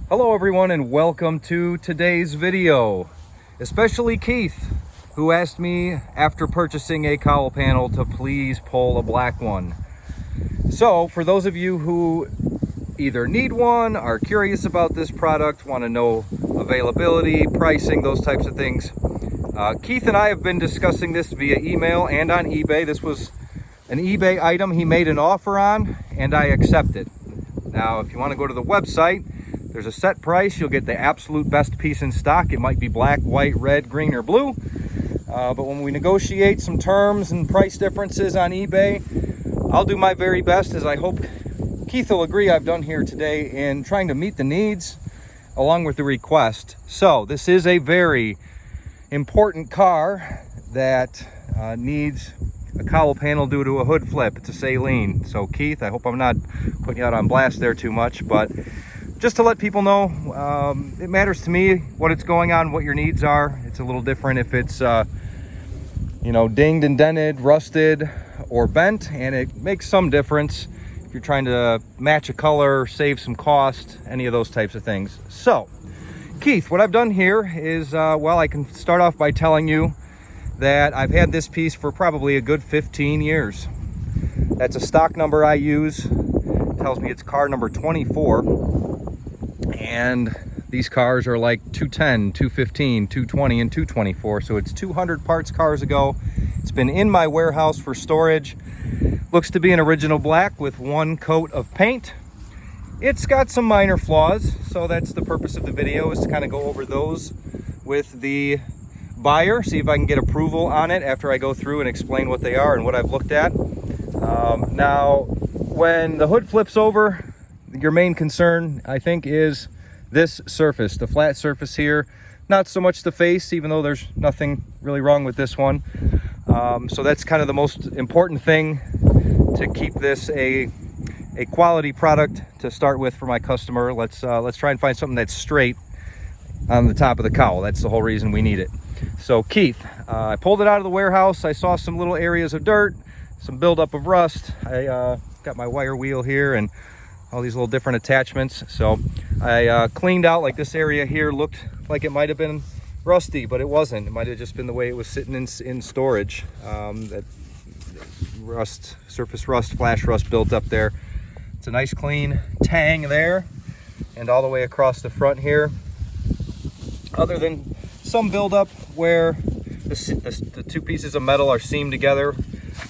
Hello everyone and welcome to today's video. Especially Keith, who asked me after purchasing a cowl panel to please pull a black one. So for those of you who either need one, are curious about this product, want to know availability, pricing, those types of things, Keith and I have been discussing this via email and on eBay. This was an eBay item he made an offer on and I accepted. Now if you want to go to the website, there's a set price. You'll get the absolute best piece in stock. It might be black, white, red, green, or blue. But when we negotiate some terms and price differences on eBay, I'll do my very best, as I hope Keith will agree I've done here today, in trying to meet the needs along with the request. So this is a very important car that needs a cowl panel due to a hood flip. It's a Saline. So Keith, I hope I'm not putting you out on blast there too much, but just to let people know, it matters to me what it's going on, what your needs are. It's a little different if it's, you know, dinged and dented, rusted, or bent, and it makes some difference if you're trying to match a color, save some cost, any of those types of things. So, Keith, what I've done here is, well, I can start off by telling you that I've had this piece for probably a good 15 years. That's a stock number I use. It tells me it's car number 24. And these cars are like 210, 215, 220, and 224. So it's 200 parts cars ago. It's been in my warehouse for storage. Looks to be an original black with one coat of paint. It's got some minor flaws, so that's the purpose of the video, is to kind of go over those with the buyer, see if I can get approval on it after I go through and explain what they are and what I've looked at. Now, when the hood flips over, your main concern, I think, is this surface, the flat surface here. Not so much the face, even though there's nothing really wrong with this one. So that's kind of the most important thing to keep this a quality product to start with for my customer. Let's try and find something that's straight on the top of the cowl. That's the whole reason we need it. So Keith, I pulled it out of the warehouse. I saw some little areas of dirt, some buildup of rust. I got my wire wheel here and all these little different attachments. So I cleaned out, like this area here looked like it might have been rusty, but it wasn't. It might have just been the way it was sitting in storage. That rust, surface rust, flash rust built up there. It's a nice clean tang there and all the way across the front here. Other than some buildup where the two pieces of metal are seamed together,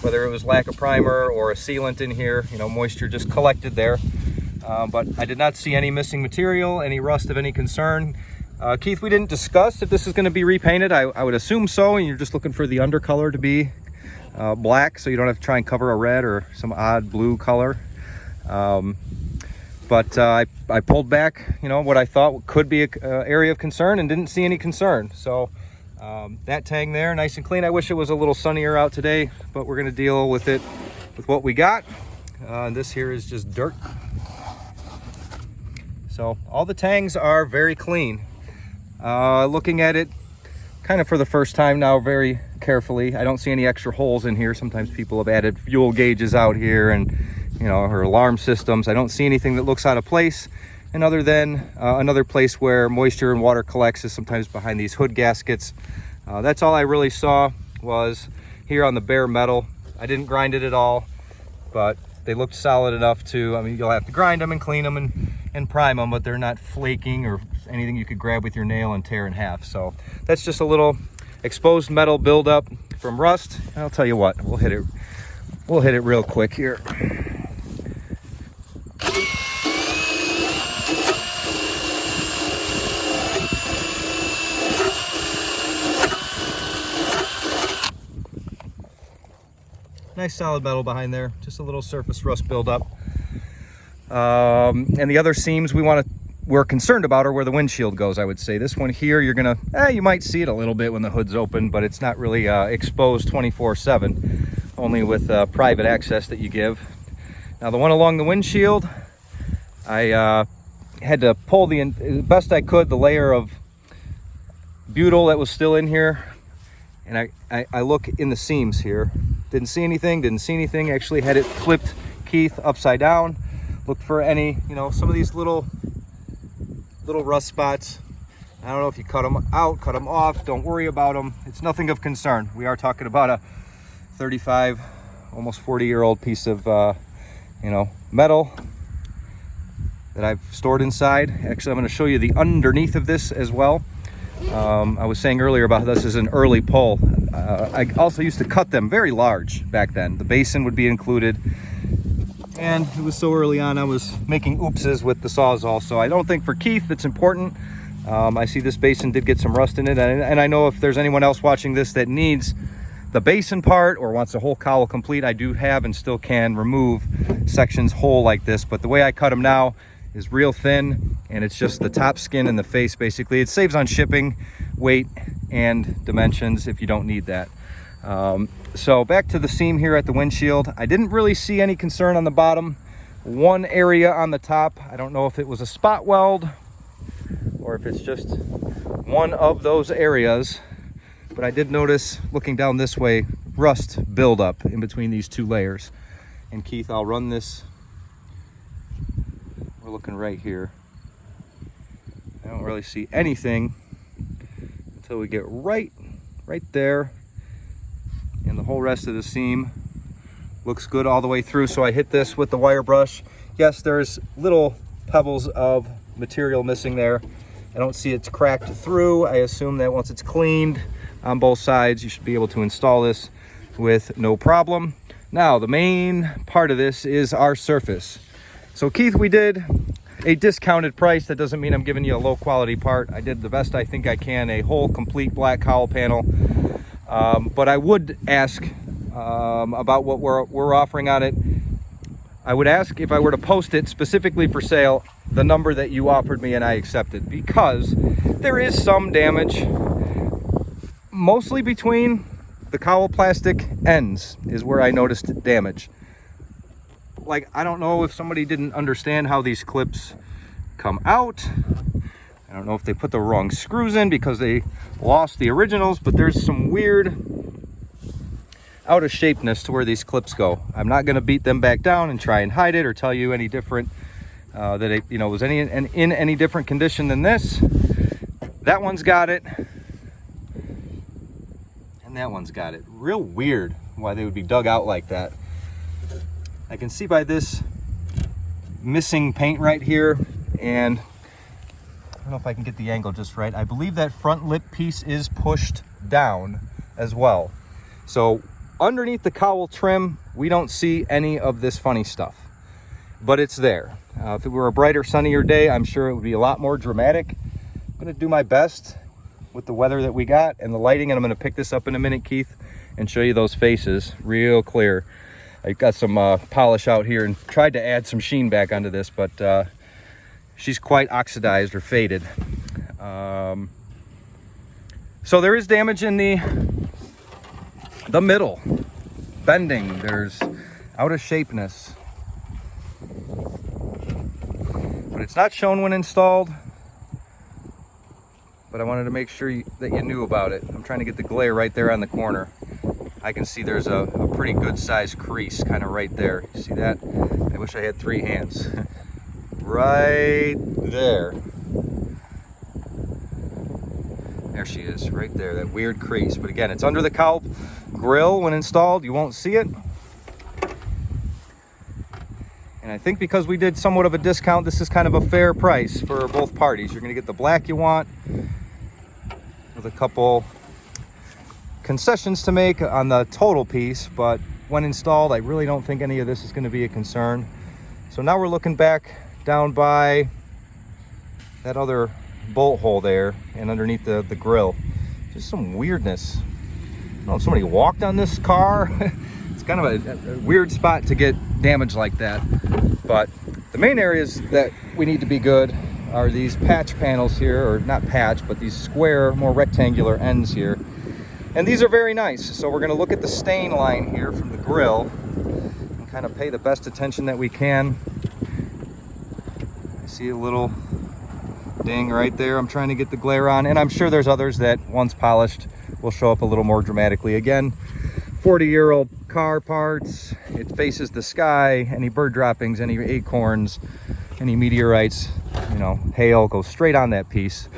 whether it was lack of primer or a sealant in here, you know, moisture just collected there. But I did not see any missing material, any rust of any concern. Keith, we didn't discuss if this is going to be repainted. I would assume so, and you're just looking for the undercolor to be black, so you don't have to try and cover a red or some odd blue color. But I pulled back, you know, what I thought could be an area of concern and didn't see any concern. So that tang there, nice and clean. I wish it was a little sunnier out today, but we're going to deal with it with what we got. This here is just dirt. So all the tangs are very clean. Looking at it kind of for the first time now very carefully, I don't see any extra holes in here. Sometimes people have added fuel gauges out here and, you know, or alarm systems. I don't see anything that looks out of place. And other than another place where moisture and water collects is sometimes behind these hood gaskets. That's all I really saw was here on the bare metal. I didn't grind it at all, but they looked solid enough to, I mean, you'll have to grind them and clean them and prime them, but they're not flaking or anything you could grab with your nail and tear in half. So that's just a little exposed metal buildup from rust. And I'll tell you what, we'll hit it real quick here. Nice solid metal behind there, just a little surface rust buildup. And the other seams we're concerned about are where the windshield goes, I would say. This one here, you're gonna, you might see it a little bit when the hood's open, but it's not really exposed 24/7, only with private access that you give. Now the one along the windshield, I had to pull the best I could, the layer of butyl that was still in here, and I look in the seams here. Didn't see anything, actually had it flipped, Keith, upside down. Looked for any, you know, some of these little little rust spots. I don't know if you cut them out, cut them off, don't worry about them. It's nothing of concern. We are talking about a 35, almost 40-year-old piece of, you know, metal that I've stored inside. Actually, I'm going to show you the underneath of this as well. I was saying earlier about this is an early pull. I also used to cut them very large back then. The basin would be included. And it was so early on, I was making oopses with the Sawzall. So I don't think for Keith it's important. I see this basin did get some rust in it. And I know if there's anyone else watching this that needs the basin part or wants the whole cowl complete, I do have and still can remove sections whole like this. But the way I cut them now is real thin, and it's just the top skin and the face basically. It saves on shipping, weight, and dimensions if you don't need that. So back to the seam here at the windshield. I didn't really see any concern on the bottom. One area on the top, I don't know if it was a spot weld or if it's just one of those areas, but I did notice looking down this way, rust buildup in between these two layers. And Keith, I'll run this. We're looking right here. I don't really see anything until we get right there. And the whole rest of the seam looks good all the way through. So I hit this with the wire brush. Yes, there's little pebbles of material missing there. I don't see it's cracked through. I assume that once it's cleaned on both sides, you should be able to install this with no problem. Now, the main part of this is our surface. So Keith, we did a discounted price. That doesn't mean I'm giving you a low quality part. I did the best I think I can, a whole complete black cowl panel. But I would ask about what we're offering on it. I would ask if I were to post it specifically for sale, the number that you offered me and I accepted, because there is some damage, mostly between the cowl plastic ends is where I noticed damage. Like, I don't know if somebody didn't understand how these clips come out. I don't know if they put the wrong screws in because they lost the originals, but there's some weird out of shapeness to where these clips go. I'm not going to beat them back down and try and hide it or tell you any different, that it, you know, was in any different condition than this. That one's got it. And that one's got it. Real weird why they would be dug out like that. I can see by this missing paint right here, and I don't know if I can get the angle just right. I believe that front lip piece is pushed down as well. So underneath the cowl trim, we don't see any of this funny stuff, but it's there. If it were a brighter, sunnier day, I'm sure it would be a lot more dramatic. I'm gonna do my best with the weather that we got and the lighting, and I'm gonna pick this up in a minute, Keith, and show you those faces real clear. I got some polish out here and tried to add some sheen back onto this, but she's quite oxidized or faded. So there is damage in the middle, bending, there's out of shapeness, but it's not shown when installed. But I wanted to make sure that you knew about it. I'm trying to get the glare right there on the corner. I can see there's a pretty good sized crease kind of right there. You see that? I wish I had 3 hands. Right there. There she is, right there, that weird crease. But again, it's under the cowl grill. When installed, you won't see it. And I think because we did somewhat of a discount, this is kind of a fair price for both parties. You're gonna get the black you want with a couple concessions to make on the total piece, but when installed, I really don't think any of this is gonna be a concern. So now we're looking back down by that other bolt hole there and underneath the grill. Just some weirdness. I don't know if somebody walked on this car. It's kind of a weird spot to get damage like that. But the main areas that we need to be good are these patch panels here, or not patch, but these square, more rectangular ends here. And these are very nice. So we're gonna look at the stain line here from the grill and kind of pay the best attention that we can. I see a little ding right there. I'm trying to get the glare on, and I'm sure there's others that once polished will show up a little more dramatically. Again, 40-year-old car parts, it faces the sky, any bird droppings, any acorns, any meteorites, you know, hail goes straight on that piece.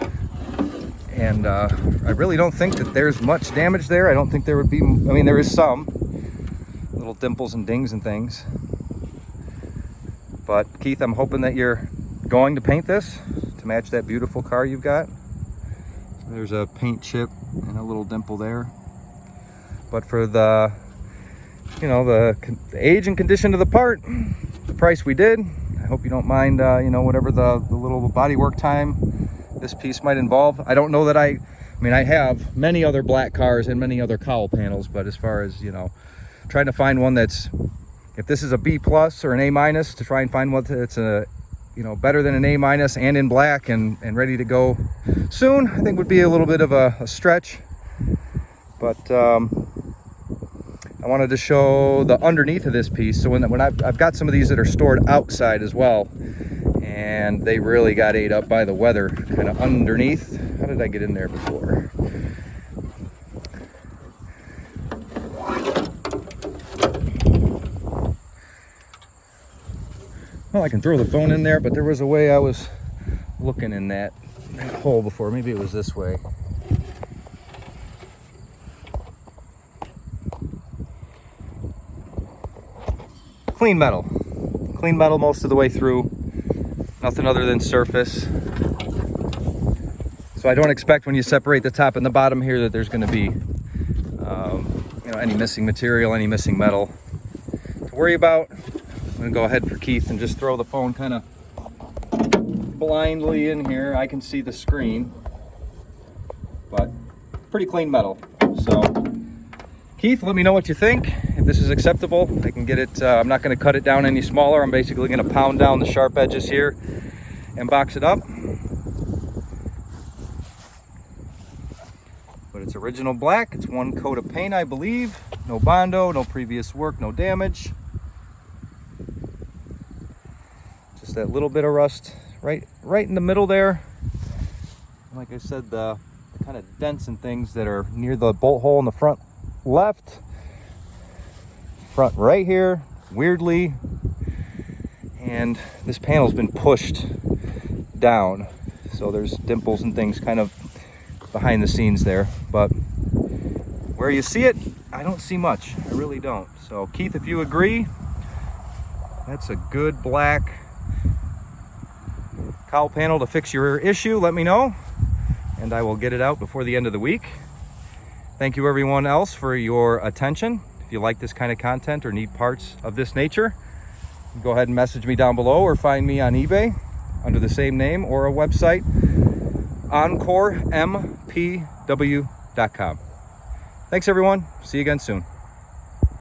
And I really don't think that there's much damage there. I don't think there would be, I mean, there is some little dimples and dings and things. But Keith, I'm hoping that you're going to paint this to match that beautiful car you've got. There's a paint chip and a little dimple there. But for the, you know, the age and condition of the part, the price we did, I hope you don't mind, you know, whatever the little bodywork time this piece might involve. I don't know that I mean, I have many other black cars and many other cowl panels, but as far as, you know, trying to find one that's, if this is a B+ or an A-, to try and find one that's a, you know, better than an A- and in black and ready to go soon, I think would be a little bit of a stretch. But I wanted to show the underneath of this piece. So when I've got some of these that are stored outside as well, and they really got ate up by the weather, kind of underneath. How did I get in there before? Well, I can throw the phone in there, but there was a way I was looking in that hole before. Maybe it was this way. Clean metal most of the way through. Nothing other than surface. So I don't expect when you separate the top and the bottom here that there's going to be, you know, any missing material, any missing metal to worry about. I'm going to go ahead for Keith and just throw the phone kind of blindly in here. I can see the screen, but pretty clean metal. So Keith, let me know what you think. If this is acceptable, I can get it. I'm not going to cut it down any smaller. I'm basically going to pound down the sharp edges here and box it up. But it's original black. It's one coat of paint, I believe. No Bondo, no previous work, no damage. Just that little bit of rust right in the middle there. Like I said, the kind of dents and things that are near the bolt hole in the front left, front right here, weirdly. And this panel's been pushed down, so there's dimples and things kind of behind the scenes there, but where you see it, I don't see much. I really don't. So Keith, if you agree, that's a good black cowl panel to fix your issue. Let me know and I will get it out before the end of the week. Thank you everyone else for your attention. If you like this kind of content or need parts of this nature, go ahead and message me down below or find me on eBay under the same name, or a website, EncoreMPW.com. Thanks everyone. See you again soon.